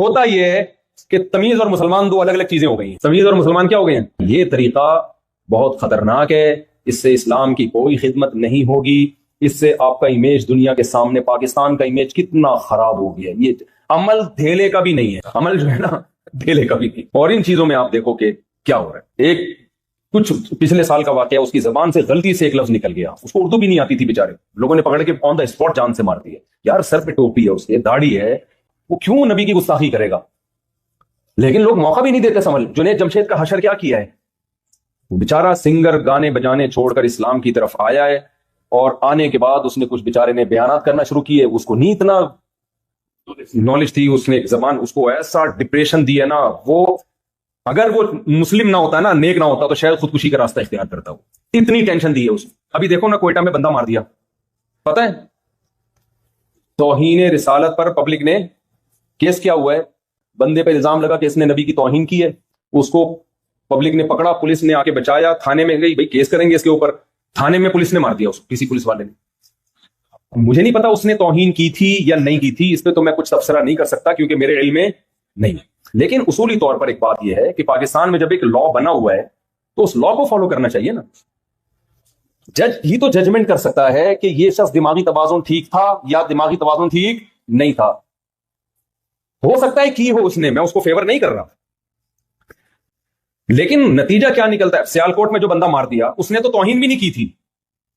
ہوتا یہ ہے کہ تمیز اور مسلمان دو الگ الگ چیزیں ہو گئی ہیں. تمیز اور مسلمان کیا ہو گئے ہیں؟ یہ طریقہ بہت خطرناک ہے. اس سے اسلام کی کوئی خدمت نہیں ہوگی. اس سے آپ کا امیج دنیا کے سامنے، پاکستان کا امیج کتنا خراب ہو گیا. یہ عمل دھیلے کا بھی نہیں ہے، عمل جو ہے نا دھیلے کا بھی نہیں. اور ان چیزوں میں آپ دیکھو کہ کیا ہو رہا ہے. ایک کچھ پچھلے سال کا واقعہ، اس کی زبان سے غلطی سے ایک لفظ نکل گیا، اس کو اردو بھی نہیں آتی تھی، بیچارے لوگوں نے پکڑ کے آن دا اسپاٹ جان سے مار دیا. یار سر پہ ٹوپی ہے، اس کے داڑھی ہے، وہ کیوں نبی کی گستاخی کرے گا؟ لیکن لوگ موقع بھی نہیں دیتے سمجھ. جنید جمشید کا حشر کیا کیا ہے؟ بیچارہ سنگر گانے بجانے چھوڑ کر اسلام کی طرف آیا ہے، اور آنے کے بعد اس نے کچھ بیچارے نے بیانات کرنا شروع کیے. اس کو نہیں اتنا نالج تھی، اس نے ایک زبان اس کو ایسا ڈپریشن دیا نا، وہ اگر وہ مسلم نہ ہوتا نا، نیک نہ ہوتا، تو شاید خودکشی کا راستہ اختیار کرتا ہو. اتنی ٹینشن دی ہے اس. ابھی دیکھو نا کوئٹہ میں بندہ مار دیا، پتہ ہے توہین رسالت پر پبلک نے کیس کیا ہوا ہے. بندے پہ الزام لگا کہ اس نے نبی کی توہین کی ہے. اس کو پبلک نے پکڑا، پولیس نے آ کے بچایا، تھانے میں گئی، بھائی کیس کریں گے اس کے اوپر. تھانے میں پولیس نے مار دیا اس کو، کسی پولیس والے نے. مجھے نہیں پتا اس نے توہین کی تھی یا نہیں کی تھی، اس پہ تو میں کچھ تبصرہ نہیں کر سکتا کیونکہ میرے علم میں نہیں. لیکن اصولی طور پر ایک بات یہ ہے کہ پاکستان میں جب ایک لا بنا ہوا ہے تو اس لا کو فالو کرنا چاہیے نا. جج ہی تو ججمنٹ کر سکتا ہے کہ یہ شخص دماغی توازن ٹھیک تھا یا دماغی توازن ٹھیک نہیں تھا. ہو سکتا ہے کی ہو اس نے، میں اس کو فیور نہیں کر رہا، لیکن نتیجہ کیا نکلتا ہے؟ سیالکوٹ میں جو بندہ مار دیا اس نے تو توہین بھی نہیں کی تھی،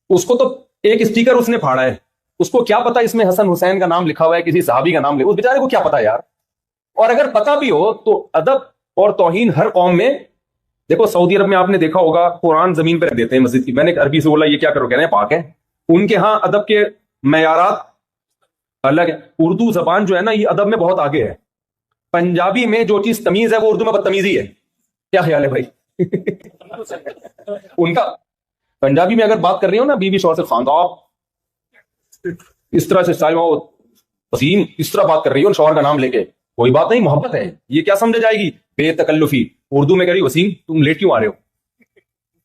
اس کو تو ایک اسٹیکر اس نے پھاڑا ہے. اس کو کیا پتا اس میں حسن حسین کا نام لکھا ہوا ہے، کسی صحابی کا نام لکھا، اس بیچارے کو کیا پتا یار. اور اگر پتا بھی ہو تو ادب اور توہین ہر قوم میں. دیکھو سعودی عرب میں آپ نے دیکھا ہوگا قرآن زمین پہ رکھ دیتے ہیں مسجد کی. میں نے عربی سے بولا یہ کیا کرو، کہہ رہے ہیں پاک ہے. ان کے ہاں ادب کے معیارات الگ ہے. اردو زبان جو ہے نا یہ ادب میں بہت آگے ہے. پنجابی میں جو چیز تمیز ہے وہ اردو میں بدتمیزی ہے. کیا خیال ہے بھائی؟ ان کا پنجابی میں اگر بات کر رہی ہو نا بیوی شوہر سے، خاندان اس طرح سے وسیم اس طرح بات کر رہی ہو شوہر کا نام لے کے، کوئی بات نہیں، محبت ہے. یہ کیا سمجھا جائے گی؟ بے تکلفی. اردو میں کہہ رہی وسیم تم لیٹ کیوں آ رہے ہو،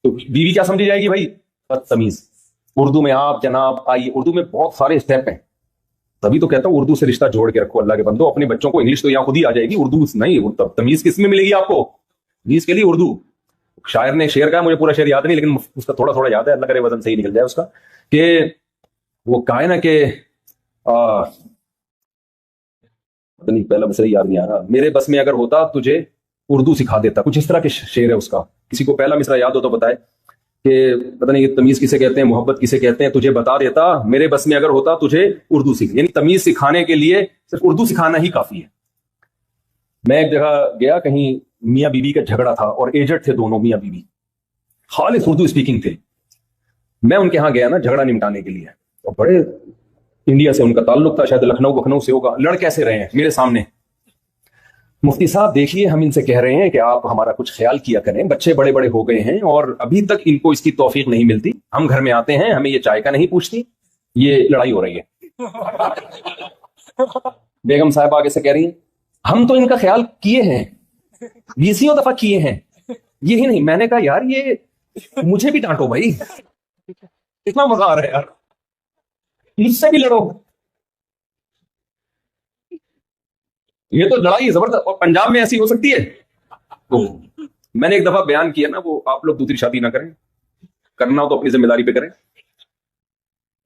تو بیوی کیا سمجھی جائے گی بھائی؟ بدتمیز. اردو میں آپ جناب آئیے، اردو میں بہت سارے اسٹیپ ہیں. تبھی تو کہتا ہوں اردو سے رشتہ جوڑ کے رکھو اللہ کے بندو. اپنے بچوں کو انگلش تو یہاں خود ہی آ جائے گی، اردو نہیں. تمیز کس میں ملے گی آپ کو؟ تمیز کے لیے اردو. شاعر نے شعر کہا، مجھے پورا شعر یاد نہیں لیکن اس کا تھوڑا تھوڑا یاد ہے، اللہ کرے وزن صحیح نکل جائے اس کا، کہ وہ کہا ہے نا کہ نہیں پہلا مصرع یاد نہیں آ رہا، میرے بس میں اگر ہوتا تجھے اردو سکھا دیتا. کچھ اس طرح کے شعر ہے اس کا. کسی کو پہلا مصرع یاد ہو تو بتائے کہ پتہ نہیں تمیز کسے کہتے ہیں، محبت کسے کہتے ہیں، تجھے بتا دیتا، میرے بس میں اگر ہوتا تجھے اردو سکھ. یعنی تمیز سکھانے کے لیے صرف اردو سکھانا ہی کافی ہے. میں ایک جگہ گیا، کہیں میاں بیوی کا جھگڑا تھا اور ایجڈ تھے دونوں میاں بیوی، خالص اردو اسپیکنگ تھے. میں ان کے ہاں گیا نا جھگڑا نمٹانے کے لیے، اور بڑے انڈیا سے ان کا تعلق تھا، شاید لکھنؤ سے ہوگا. لڑ کیسے رہے ہیں میرے سامنے، مفتی صاحب دیکھیے ہم ان سے کہہ رہے ہیں کہ آپ ہمارا کچھ خیال کیا کریں، بچے بڑے بڑے ہو گئے ہیں اور ابھی تک ان کو اس کی توفیق نہیں ملتی. ہم گھر میں آتے ہیں، ہمیں یہ چائے کا نہیں پوچھتی، یہ لڑائی ہو رہی ہے. بیگم صاحب آگے سے کہہ رہی ہیں ہم تو ان کا خیال کیے ہیں، 20 دفعہ کیے ہیں، یہی نہیں. میں نے کہا یار یہ مجھے بھی ڈانٹو بھائی، اتنا مزہ آ رہا ہے یار، مجھ سے بھی لڑو. یہ تو لڑائی زبردست. اور پنجاب میں ایسی ہو سکتی ہے. میں نے ایک دفعہ بیان کیا نا، وہ آپ لوگ دوسری شادی نہ کریں، کرنا ہو تو اپنی ذمہ داری پہ کریں.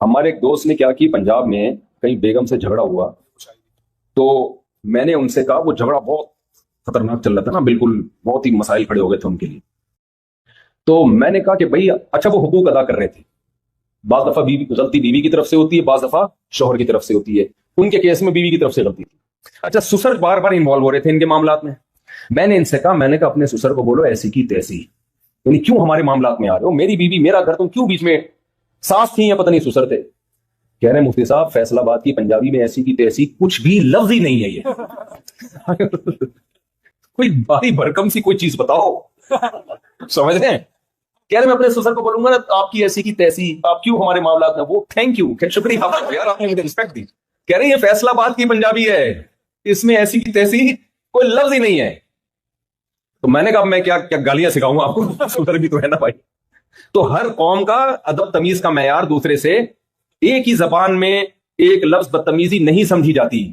ہمارے ایک دوست نے کیا کی، پنجاب میں کہیں بیگم سے جھگڑا ہوا، تو میں نے ان سے کہا، وہ جھگڑا بہت خطرناک چل رہا تھا نا، بالکل بہت ہی مسائل کھڑے ہو گئے تھے ان کے لیے. تو میں نے کہا کہ بھائی اچھا وہ حقوق ادا کر رہے تھے. بعض دفعہ غلطی بیوی کی طرف سے ہوتی ہے، بعض دفعہ شوہر کی طرف سے ہوتی ہے. ان کے کیس میں بیوی کی طرف سے غلطی تھی. اچھا سسر بار بار انوالو ہو رہے تھے ان کے معاملات میں. میں نے ان سے کہا، میں نے کہا اپنے سسر کو بولو ایسی کی تیسی، یعنی کیوں ہمارے معاملات میں آ رہے ہو؟ میری بیوی میرا گھر، تم کیوں بیچ میں؟ ساس تھی یا پتہ نہیں سسر تھے. کہہ رہے ہیں مفتی صاحب فیصلہ آباد کی پنجابی میں ایسی کی تیسی کچھ بھی لفظ ہی نہیں ہے. یہ کوئی بھاری بھرکم سی کوئی چیز بتاؤ، سمجھ رہے ہیں؟ کہہ رہے میں اپنے سسر کو بولوں گا نا آپ کی ایسی کی تیسی، آپ کیوں ہمارے معاملات میں. وہ تھینک یو، شکریہ یار، آپ نے مجھے رسپیکٹ دی. کہہ رہے ہیں یہ فیصلہ آباد کی پنجابی ہے، اس میں ایسی کی تیسی کوئی لفظ ہی نہیں ہے. تو میں نے کہا میں کیا گالیاں سکھاؤں آپ کو، سسر بھی تو ہے نا بھائی. تو ہر قوم کا ادب تمیز کا معیار دوسرے سے. ایک ہی زبان میں ایک لفظ بدتمیزی نہیں سمجھی جاتی.